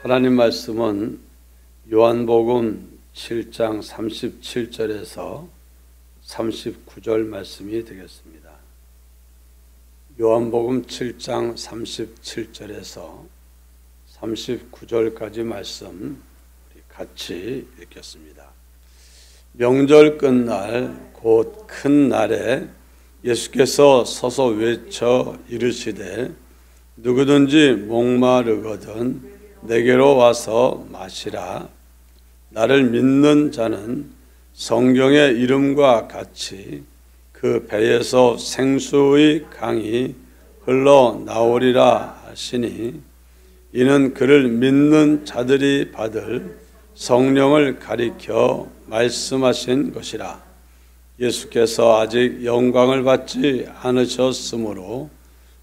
하나님 말씀은 요한복음 7장 37절에서 39절 말씀이 되겠습니다. 요한복음 7장 37절에서 39절까지 말씀 우리 같이 읽겠습니다. 명절 끝날 곧 큰 날에 예수께서 서서 외쳐 이르시되 누구든지 목마르거든 내게로 와서 마시라. 나를 믿는 자는 성경의 이름과 같이 그 배에서 생수의 강이 흘러나오리라 하시니 이는 그를 믿는 자들이 받을 성령을 가리켜 말씀하신 것이라. 예수께서 아직 영광을 받지 않으셨으므로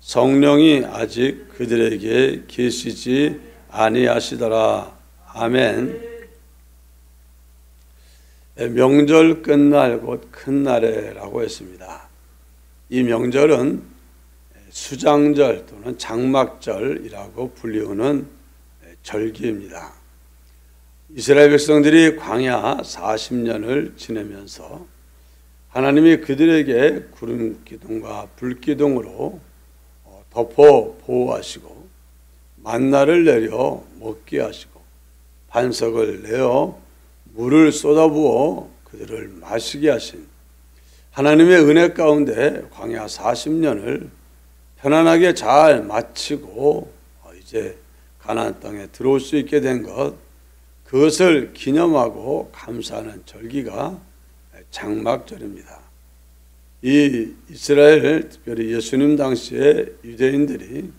성령이 아직 그들에게 계시지 아니하시더라. 아멘. 명절 끝날 곧 큰 날에라고 했습니다. 이 명절은 수장절 또는 장막절이라고 불리우는 절기입니다. 이스라엘 백성들이 광야 40년을 지내면서 하나님이 그들에게 구름 기둥과 불 기둥으로 덮어 보호하시고 만나를 내려 먹게 하시고 반석을 내어 물을 쏟아부어 그들을 마시게 하신 하나님의 은혜 가운데 광야 40년을 편안하게 잘 마치고 이제 가나안 땅에 들어올 수 있게 된 것, 그것을 기념하고 감사하는 절기가 장막절입니다. 이 이스라엘, 특별히 예수님 당시에 유대인들이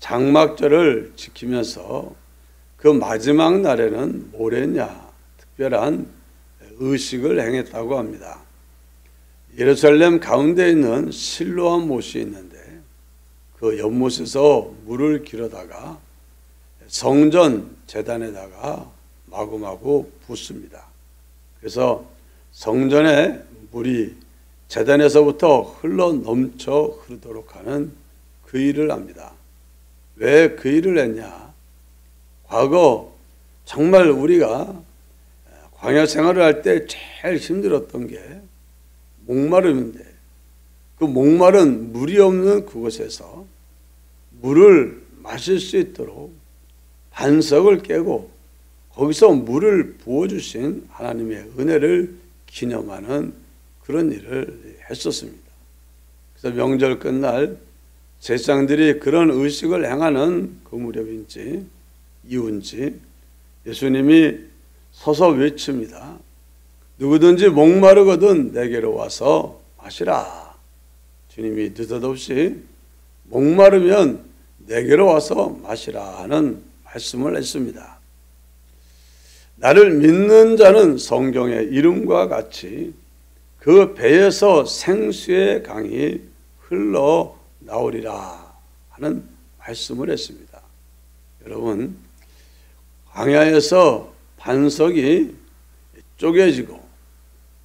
장막절을 지키면서 그 마지막 날에는 뭘 했냐? 특별한 의식을 행했다고 합니다. 예루살렘 가운데 있는 실로암 못이 있는데 그 연못에서 물을 길어다가 성전 제단에다가 마구마구 붓습니다. 그래서 성전에 물이 제단에서부터 흘러 넘쳐 흐르도록 하는 그 일을 합니다. 왜 그 일을 했냐? 과거 정말 우리가 광야 생활을 할 때 제일 힘들었던 게 목마름인데 그 목마른 물이 없는 그곳에서 물을 마실 수 있도록 반석을 깨고 거기서 물을 부어주신 하나님의 은혜를 기념하는 그런 일을 했었습니다. 그래서 명절 끝날 제사장들이 그런 의식을 행하는 그 무렵인지 이후인지 예수님이 서서 외칩니다. 누구든지 목마르거든 내게로 와서 마시라. 주님이 느닷없이 목마르면 내게로 와서 마시라 하는 말씀을 했습니다. 나를 믿는 자는 성경의 이름과 같이 그 배에서 생수의 강이 흘러나오리라 하는 말씀을 했습니다. 여러분, 광야에서 반석이 쪼개지고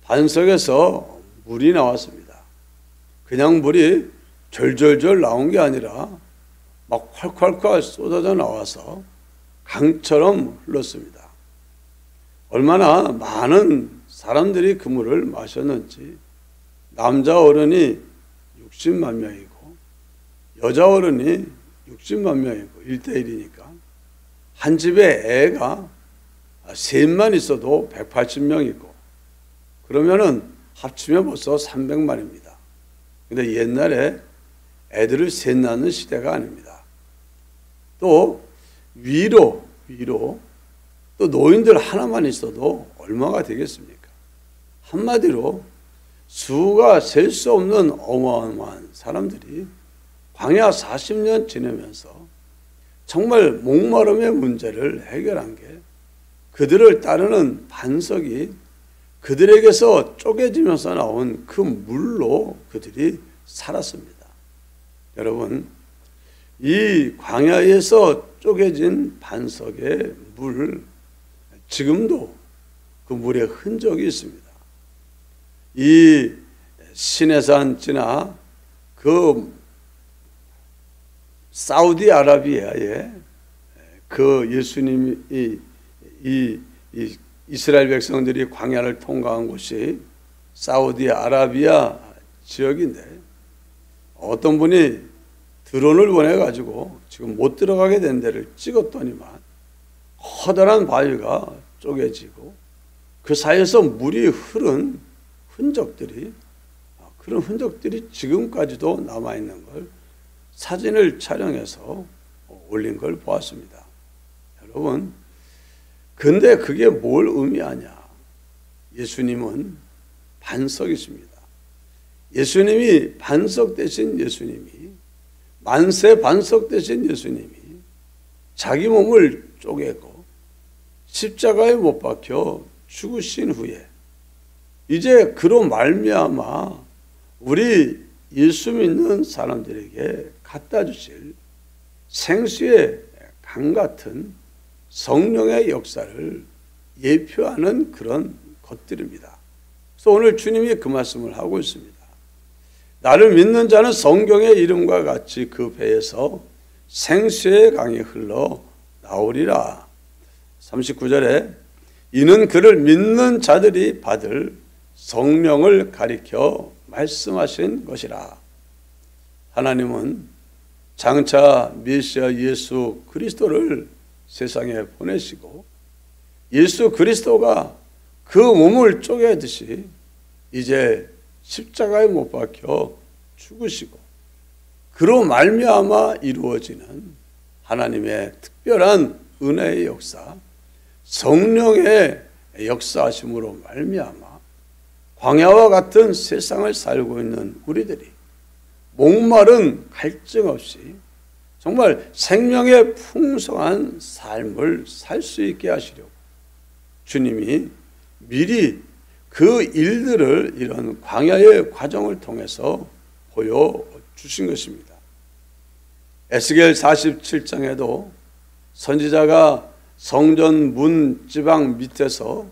반석에서 물이 나왔습니다. 그냥 물이 절절절 나온 게 아니라 막 콸콸콸 쏟아져 나와서 강처럼 흘렀습니다. 얼마나 많은 사람들이 그 물을 마셨는지 남자 어른이 60만 명이고 여자 어른이 60만 명이고 1대1이니까 한 집에 애가 셋만 있어도 180명이고 그러면은 합치면 벌써 300만입니다. 근데 옛날에 애들을 셋 낳는 시대가 아닙니다. 또 위로 또 노인들 하나만 있어도 얼마가 되겠습니까? 한마디로 수가 셀 수 없는 어마어마한 사람들이 광야 40년 지내면서 정말 목마름의 문제를 해결한 게 그들을 따르는 반석이 그들에게서 쪼개지면서 나온 그 물로 그들이 살았습니다. 여러분, 이 광야에서 쪼개진 반석의 물, 지금도 그 물의 흔적이 있습니다. 이 시내산 지나 그 사우디아라비아의 그 예수님이 이 이스라엘 백성들이 광야를 통과한 곳이 사우디아라비아 지역인데 어떤 분이 드론을 보내가지고 지금 못 들어가게 된 데를 찍었더니만 커다란 바위가 쪼개지고 그 사이에서 물이 흐른 흔적들이, 그런 흔적들이 지금까지도 남아있는 걸 사진을 촬영해서 올린 걸 보았습니다. 여러분, 근데 그게 뭘 의미하냐? 예수님은 반석이십니다. 예수님이 반석 되신 예수님이, 만세 반석 되신 예수님이 자기 몸을 쪼개고 십자가에 못 박혀 죽으신 후에 이제 그로 말미암아 우리 예수 믿는 사람들에게 갖다 주실 생수의 강 같은 성령의 역사를 예표하는 그런 것들입니다. 그래서 오늘 주님이 그 말씀을 하고 있습니다. 나를 믿는 자는 성경의 이름과 같이 그 배에서 생수의 강이 흘러 나오리라. 39절에 이는 그를 믿는 자들이 받을 성령을 가리켜 말씀하신 것이라. 하나님은 장차 메시아 예수 그리스도를 세상에 보내시고 예수 그리스도가 그 몸을 쪼개듯이 이제 십자가에 못 박혀 죽으시고 그로 말미암아 이루어지는 하나님의 특별한 은혜의 역사, 성령의 역사하심으로 말미암아 광야와 같은 세상을 살고 있는 우리들이 목마른 갈증 없이 정말 생명의 풍성한 삶을 살 수 있게 하시려고 주님이 미리 그 일들을 이런 광야의 과정을 통해서 보여주신 것입니다. 에스겔 47장에도 선지자가 성전 문 지방 밑에서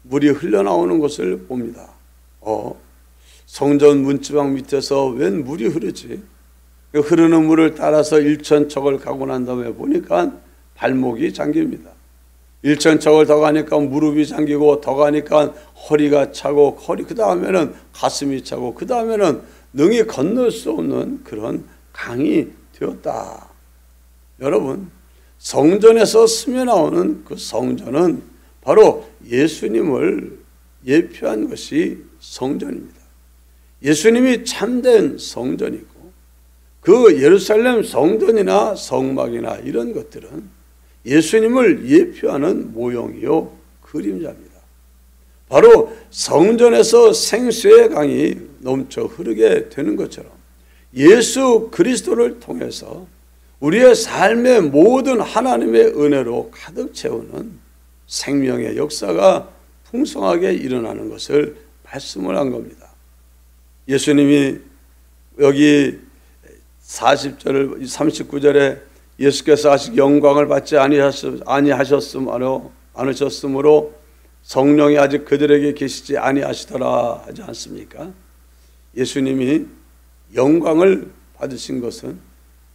물이 흘러나오는 것을 봅니다. 성전 문 지방 밑에서 웬 물이 흐르지? 그 흐르는 물을 따라서 1,000척을 가고 난 다음에 보니까 발목이 잠깁니다. 1,000척을 더 가니까 무릎이 잠기고 더 가니까 허리가 차고 그 다음에는 가슴이 차고 그 다음에는 능히 건널 수 없는 그런 강이 되었다. 여러분, 성전에서 스며 나오는 그 성전은 바로 예수님을 예표한 것이 성전입니다. 예수님이 참된 성전이고 그 예루살렘 성전이나 성막이나 이런 것들은 예수님을 예표하는 모형이요 그림자입니다. 바로 성전에서 생수의 강이 넘쳐 흐르게 되는 것처럼 예수 그리스도를 통해서 우리의 삶의 모든 하나님의 은혜로 가득 채우는 생명의 역사가 풍성하게 일어나는 것을 말씀을 한 겁니다. 예수님이 여기 39절에 예수께서 아직 영광을 받지 않으셨으므로 성령이 아직 그들에게 계시지 아니하시더라 하지 않습니까? 예수님이 영광을 받으신 것은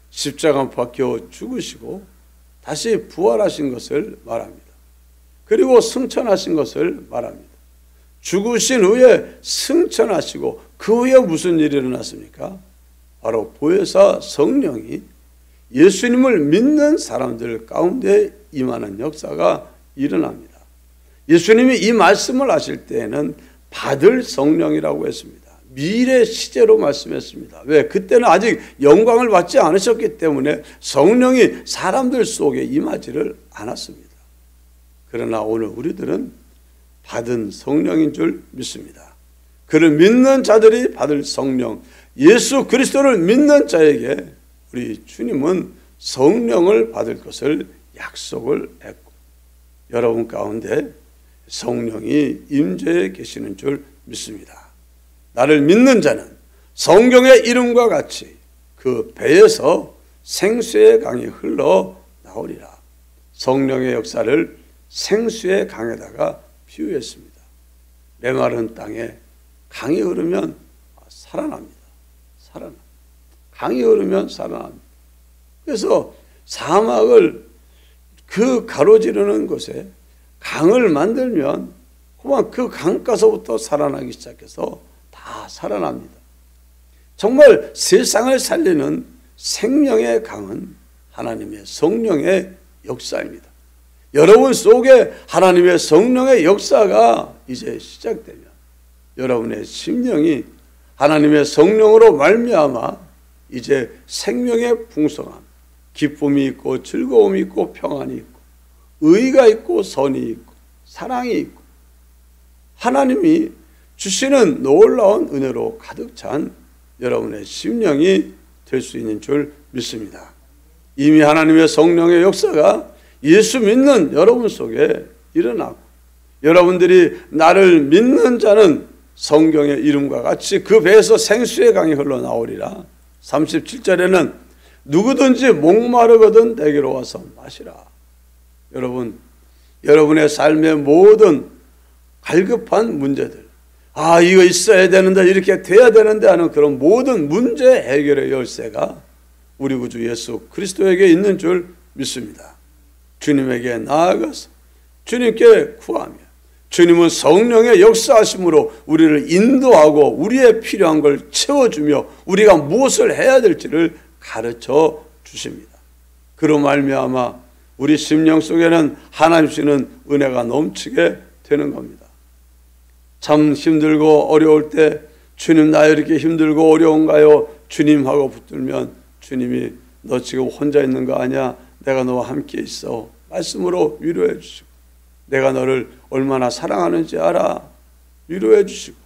십자가 박혀 죽으시고 다시 부활하신 것을 말합니다. 그리고 승천하신 것을 말합니다. 죽으신 후에 승천하시고 그 후에 무슨 일이 일어났습니까? 바로 보혜사 성령이 예수님을 믿는 사람들 가운데 임하는 역사가 일어납니다. 예수님이 이 말씀을 하실 때에는 받을 성령이라고 했습니다. 미래 시제로 말씀했습니다. 왜? 그때는 아직 영광을 받지 않으셨기 때문에 성령이 사람들 속에 임하지를 않았습니다. 그러나 오늘 우리들은 받은 성령인 줄 믿습니다. 그를 믿는 자들이 받을 성령, 예수 그리스도를 믿는 자에게 우리 주님은 성령을 받을 것을 약속을 했고 여러분 가운데 성령이 임재해 계시는 줄 믿습니다. 나를 믿는 자는 성경의 이름과 같이 그 배에서 생수의 강이 흘러 나오리라. 성령의 역사를 생수의 강에다가 비유했습니다. 메마른 땅에 강이 흐르면 살아납니다. 강이 흐르면 살아납니다. 그래서 사막을 그 가로지르는 곳에 강을 만들면 그만 그 강가서부터 살아나기 시작해서 다 살아납니다. 정말 세상을 살리는 생명의 강은 하나님의 성령의 역사입니다. 여러분 속에 하나님의 성령의 역사가 이제 시작되면 여러분의 심령이 하나님의 성령으로 말미암아 이제 생명의 풍성함, 기쁨이 있고 즐거움이 있고 평안이 있고 의가 있고 선이 있고 사랑이 있고 하나님이 주시는 놀라운 은혜로 가득 찬 여러분의 심령이 될 수 있는 줄 믿습니다. 이미 하나님의 성령의 역사가 예수 믿는 여러분 속에 일어나고 여러분들이 나를 믿는 자는 성경의 이름과 같이 그 배에서 생수의 강이 흘러나오리라. 37절에는 누구든지 목마르거든 내게로 와서 마시라. 여러분, 여러분의 삶의 모든 갈급한 문제들, 이거 있어야 되는데 이렇게 돼야 되는데 하는 그런 모든 문제 해결의 열쇠가 우리 구주 예수 그리스도에게 있는 줄 믿습니다. 주님에게 나아가서 주님께 구하며 주님은 성령의 역사하심으로 우리를 인도하고 우리의 필요한 걸 채워주며 우리가 무엇을 해야 될지를 가르쳐 주십니다. 그로 말미암아 우리 심령 속에는 하나님 주시는 은혜가 넘치게 되는 겁니다. 참 힘들고 어려울 때 주님 나 이렇게 힘들고 어려운가요? 주님하고 붙들면 주님이 너 지금 혼자 있는 거 아니야? 내가 너와 함께 있어. 말씀으로 위로해 주시고 내가 너를 얼마나 사랑하는지 알아. 위로해 주시고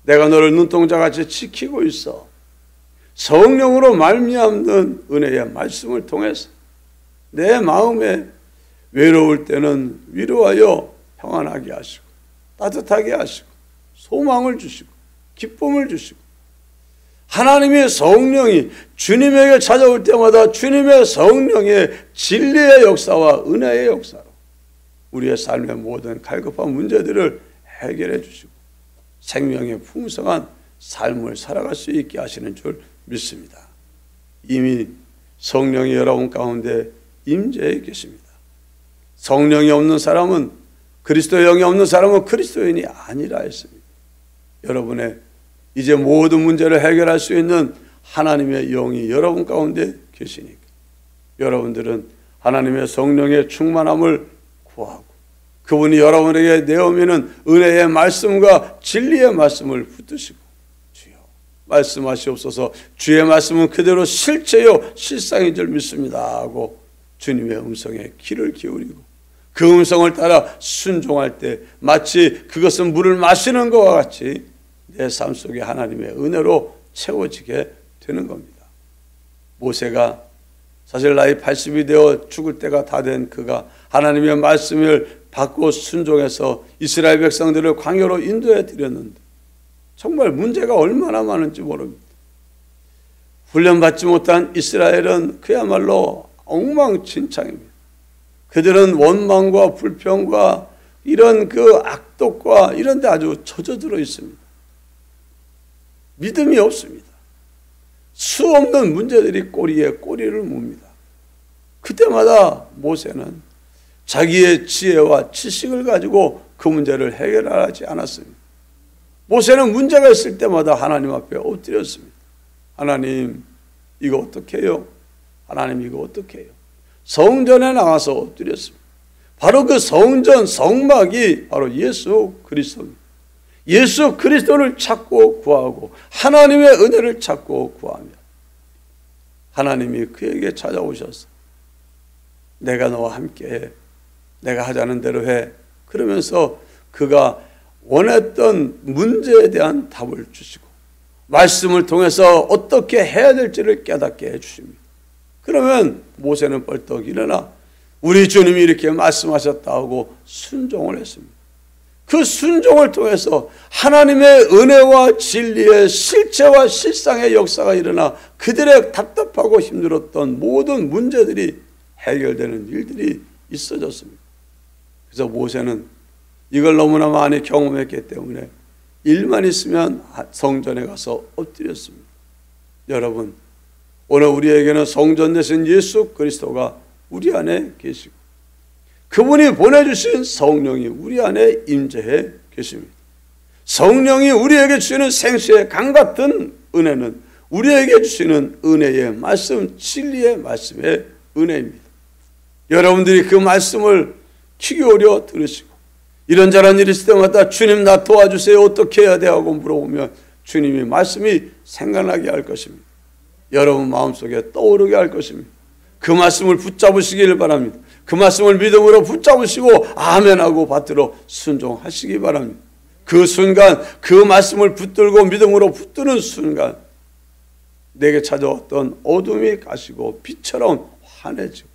내가 너를 눈동자같이 지키고 있어. 성령으로 말미암는 은혜의 말씀을 통해서 내 마음에 외로울 때는 위로하여 평안하게 하시고 따뜻하게 하시고 소망을 주시고 기쁨을 주시고 하나님의 성령이 주님에게 찾아올 때마다 주님의 성령의 진리의 역사와 은혜의 역사로 우리의 삶의 모든 갈급한 문제들을 해결해 주시고 생명의 풍성한 삶을 살아갈 수 있게 하시는 줄 믿습니다. 이미 성령이 여러분 가운데 임재해 계십니다. 성령이 없는 사람은 그리스도의 영이 없는 사람은 그리스도인이 아니라 했습니다. 여러분의 이제 모든 문제를 해결할 수 있는 하나님의 영이 여러분 가운데 계시니까 여러분들은 하나님의 성령의 충만함을 구하고 그분이 여러분에게 내어오는 은혜의 말씀과 진리의 말씀을 붙드시고 주여 말씀하시옵소서. 주의 말씀은 그대로 실체요 실상인 줄 믿습니다 하고 주님의 음성에 귀를 기울이고 그 음성을 따라 순종할 때 마치 그것은 물을 마시는 것과 같이 내 삶 속에 하나님의 은혜로 채워지게 되는 겁니다. 모세가 사실 나이 80이 되어 죽을 때가 다 된 그가 하나님의 말씀을 받고 순종해서 이스라엘 백성들을 광야로 인도해 드렸는데 정말 문제가 얼마나 많은지 모릅니다. 훈련받지 못한 이스라엘은 그야말로 엉망진창입니다. 그들은 원망과 불평과 이런 그 악독과 이런 데 아주 젖어들어 있습니다. 믿음이 없습니다. 수 없는 문제들이 꼬리에 꼬리를 뭅니다. 그때마다 모세는 자기의 지혜와 지식을 가지고 그 문제를 해결하지 않았습니다. 모세는 문제가 있을 때마다 하나님 앞에 엎드렸습니다. 하나님 이거 어떻게 해요? 하나님 이거 어떻게 해요? 성전에 나가서 엎드렸습니다. 바로 그 성전 성막이 바로 예수 그리스도입니다. 예수 그리스도를 찾고 구하고 하나님의 은혜를 찾고 구하며 하나님이 그에게 찾아오셔서 내가 너와 함께해. 내가 하자는 대로 해. 그러면서 그가 원했던 문제에 대한 답을 주시고 말씀을 통해서 어떻게 해야 될지를 깨닫게 해주십니다. 그러면 모세는 벌떡 일어나 우리 주님이 이렇게 말씀하셨다 하고 순종을 했습니다. 그 순종을 통해서 하나님의 은혜와 진리의 실체와 실상의 역사가 일어나 그들의 답답하고 힘들었던 모든 문제들이 해결되는 일들이 있어졌습니다. 그래서 모세는 이걸 너무나 많이 경험했기 때문에 일만 있으면 성전에 가서 엎드렸습니다. 여러분, 오늘 우리에게는 성전 되신 예수 그리스도가 우리 안에 계시고 그분이 보내주신 성령이 우리 안에 임재해 계십니다. 성령이 우리에게 주시는 생수의 강 같은 은혜는 우리에게 주시는 은혜의 말씀, 진리의 말씀의 은혜입니다. 여러분들이 그 말씀을 귀 기울여 들으시고 이런저런 일이 있을 때마다 주님 나 도와주세요, 어떻게 해야 돼 하고 물어보면 주님이 말씀이 생각나게 할 것입니다. 여러분 마음속에 떠오르게 할 것입니다. 그 말씀을 붙잡으시기를 바랍니다. 그 말씀을 믿음으로 붙잡으시고 아멘하고 받들어 순종하시기 바랍니다. 그 순간 그 말씀을 붙들고 믿음으로 붙드는 순간 내게 찾아왔던 어둠이 가시고 빛처럼 환해지고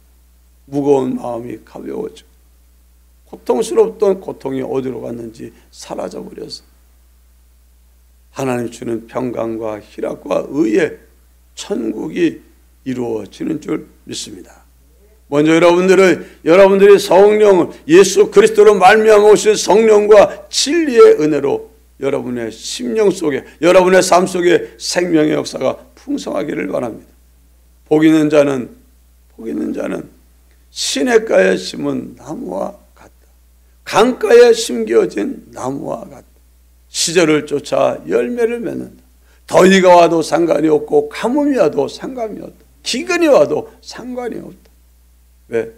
무거운 마음이 가벼워지고 고통스럽던 고통이 어디로 갔는지 사라져버려서 하나님 주는 평강과 희락과 의의 천국이 이루어지는 줄 믿습니다. 먼저 여러분들이 성령을 예수 그리스도로 말미암아 오신 성령과 진리의 은혜로 여러분의 심령 속에 여러분의 삶 속에 생명의 역사가 풍성하기를 바랍니다. 복 있는 자는 시냇가에 심은 나무와 같다. 강가에 심겨진 나무와 같다. 시절을 쫓아 열매를 맺는다. 더위가 와도 상관이 없고 가뭄이 와도 상관이 없다. 기근이 와도 상관이 없다. 왜?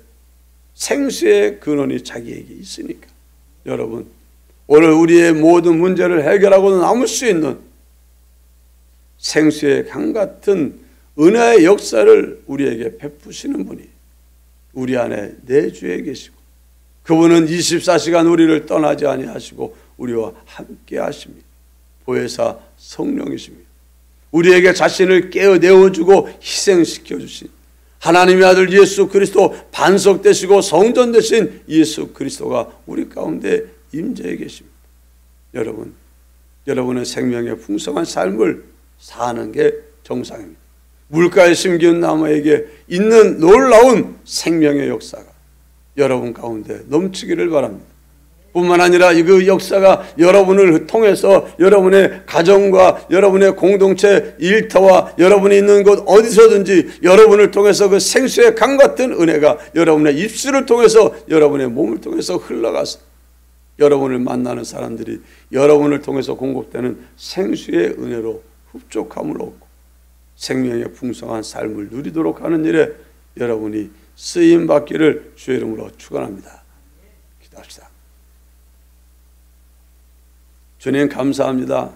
생수의 근원이 자기에게 있으니까. 여러분, 오늘 우리의 모든 문제를 해결하고 남을 수 있는 생수의 강 같은 은혜의 역사를 우리에게 베푸시는 분이 우리 안에 내주에 계시고 그분은 24시간 우리를 떠나지 아니하시고 우리와 함께 하십니다. 보혜사 성령이십니다. 우리에게 자신을 깨어내어주고 희생시켜 주신 하나님의 아들 예수 그리스도 반석 되시고 성전 되신 예수 그리스도가 우리 가운데 임재해 계십니다. 여러분의 생명의 풍성한 삶을 사는 게 정상입니다. 물가에 심기운 나무에게 있는 놀라운 생명의 역사가 여러분 가운데 넘치기를 바랍니다. 뿐만 아니라 그 역사가 여러분을 통해서 여러분의 가정과 여러분의 공동체 일터와 여러분이 있는 곳 어디서든지 여러분을 통해서 그 생수의 강 같은 은혜가 여러분의 입술을 통해서 여러분의 몸을 통해서 흘러가서 여러분을 만나는 사람들이 여러분을 통해서 공급되는 생수의 은혜로 흡족함을 얻고 생명의 풍성한 삶을 누리도록 하는 일에 여러분이 쓰임받기를 주의 이름으로 축원합니다. 기도합시다. 주님 감사합니다.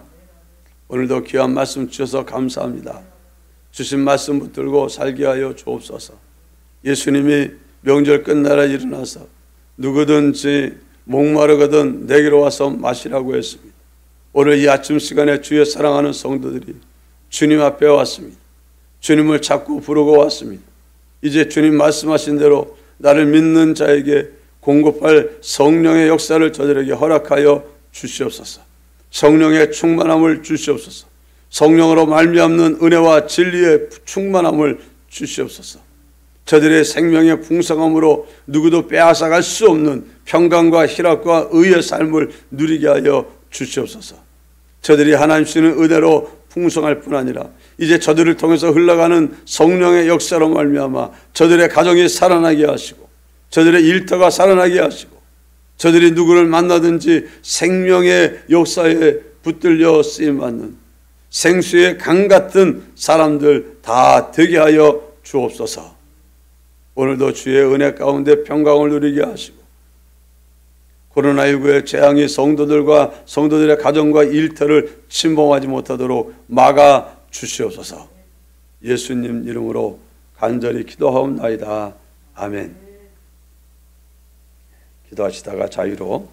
오늘도 귀한 말씀 주셔서 감사합니다. 주신 말씀 붙들고 살게 하여 주옵소서. 예수님이 명절 끝나라 일어나서 누구든지 목마르거든 내게로 와서 마시라고 했습니다. 오늘 이 아침 시간에 주의 사랑하는 성도들이 주님 앞에 왔습니다. 주님을 자꾸 부르고 왔습니다. 이제 주님 말씀하신 대로 나를 믿는 자에게 공급할 성령의 역사를 저들에게 허락하여 주시옵소서. 성령의 충만함을 주시옵소서. 성령으로 말미암는 은혜와 진리의 충만함을 주시옵소서. 저들의 생명의 풍성함으로 누구도 빼앗아갈 수 없는 평강과 희락과 의의 삶을 누리게 하여 주시옵소서. 저들이 하나님 주시는 은혜로 풍성할 뿐 아니라 이제 저들을 통해서 흘러가는 성령의 역사로 말미암아 저들의 가정이 살아나게 하시고 저들의 일터가 살아나게 하시고 저들이 누구를 만나든지 생명의 역사에 붙들려 쓰임받는 생수의 강 같은 사람들 다 되게 하여 주옵소서. 오늘도 주의 은혜 가운데 평강을 누리게 하시고 코로나19의 재앙이 성도들과 성도들의 가정과 일터를 침범하지 못하도록 막아 주시옵소서. 예수님 이름으로 간절히 기도하옵나이다. 아멘. 기도하시다가 자유로